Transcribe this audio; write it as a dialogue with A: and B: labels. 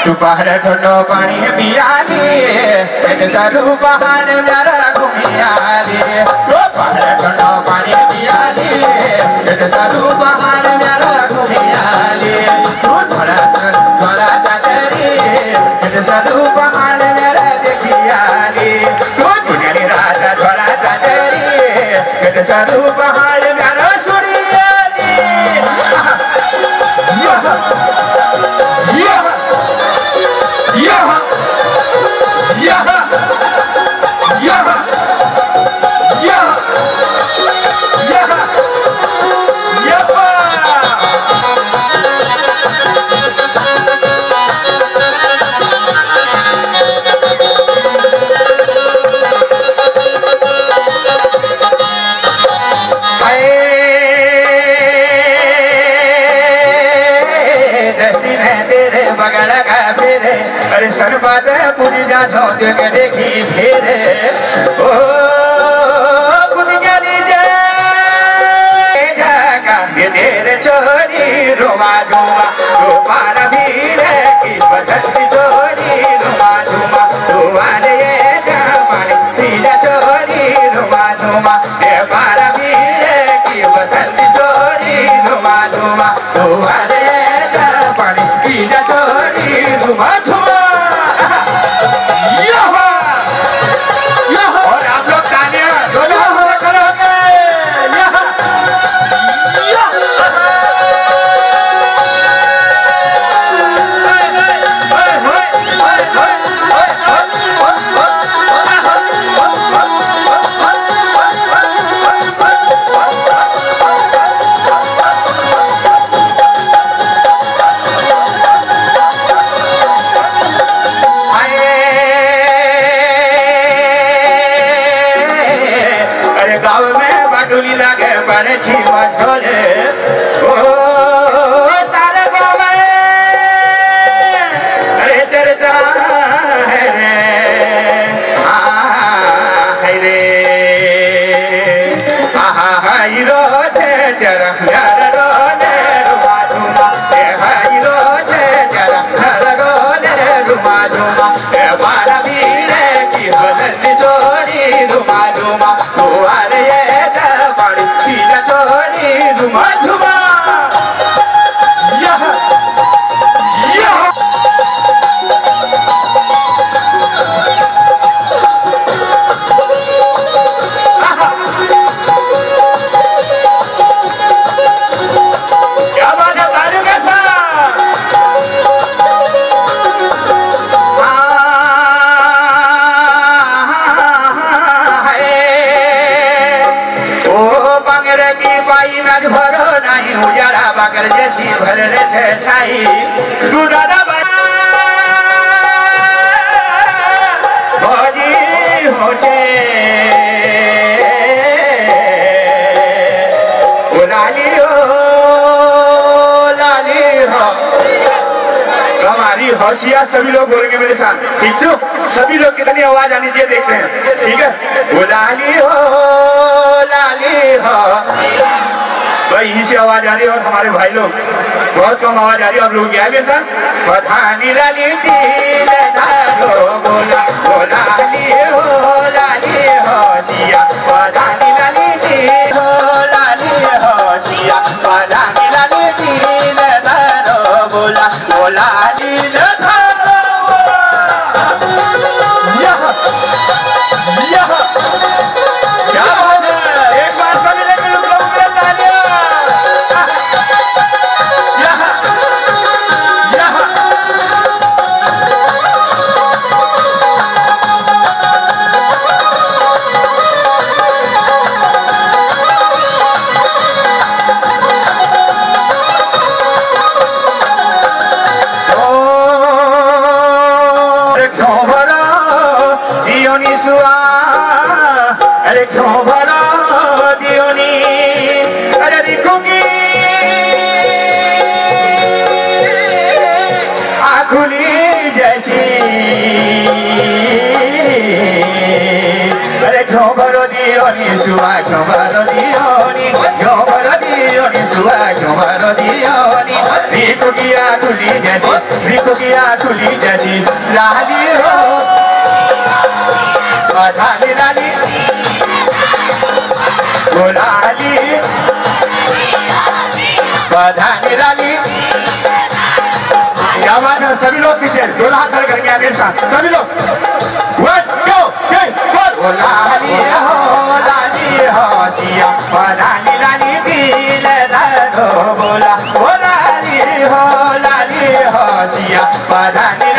A: तू पहाड़ ठंडो पानी पियाली पेट सारू पहाड़ मेरा घूमियाली तू पहाड़ ठंडो पानी पियाली पेट सारू पहाड़ मेरा घूमियाली तू थोड़ा थोड़ा चाचरी पेट सारू पहाड़ मेरा देखियाली तू दुनिया राजा थोड़ा चाचरी पेट सारू पहाड़ मेरा सुनियाली अरे सरबत पूरी जा छोड़ के देखी फिर ओ कुछ जानी जागा के तेरे छोड़ी रोमा झूमा तुम्हारा भीड़ की पसंद छोड़ी रोमा झूमा तुम्हारे ये जमाने तीजा छोड़ी रोमा झूमा तुम्हारा भीड़ की पसंद छोड़ी रोमा झूमा तुम्हारे ये जमाने तीजा छोड़ी रोमा झूमा ओ सारे गाँव में अरे चर्चा है रे है रे हाई रोज तेरा घर रोज रुमा झुमा हाई रोज तेरा घर रोज रुमा झुमा बारा भीड़ की पसंद छोड़ी रुमा झुमा तुम्हारे ये जबानी तीजा छोड़ी रुमा झुमा बाकर जैसी भर रहे छाई तू दादा भौजी होचे ओ लाली हो हमारी होशियार सभी लोग बोलेंगे मेरे साथ ठीक छो सभी लोग कितनी आवाज आनी चाहिए देखते हैं ठीक है ओ लाली हो भाई यहीं से आवाज आ रही है और हमारे भाई लोग बहुत कम आवाज आ रही है आप लोग क्या है मेरे साथ पठानी लाली दिल धागो बोला बोला लाली होशिया पठानी लाली दिल लाली होशिया पठानी लाली दिल धागो बोला बोला अरे क्यों भरा दियोनी अरे दिखूंगी आँखुली जैसी अरे क्यों भरो दियोनी सुबह क्यों भरो दियोनी क्यों भरो दियोनी सुबह क्यों भरो दियोनी को किया कुली जैसी, को किया कुली जैसी लाली हो बधानी लाली वो लाली बधानी लाली। क्या बात है, सभी लोग पीछे दो हाथ खड़े करेंगे मेरे साथ सभी लोग। 1 2 3 4 वो लाली हो सिया बधानी लाली दिल दर्द बोला वो लाली हो सिया बधानी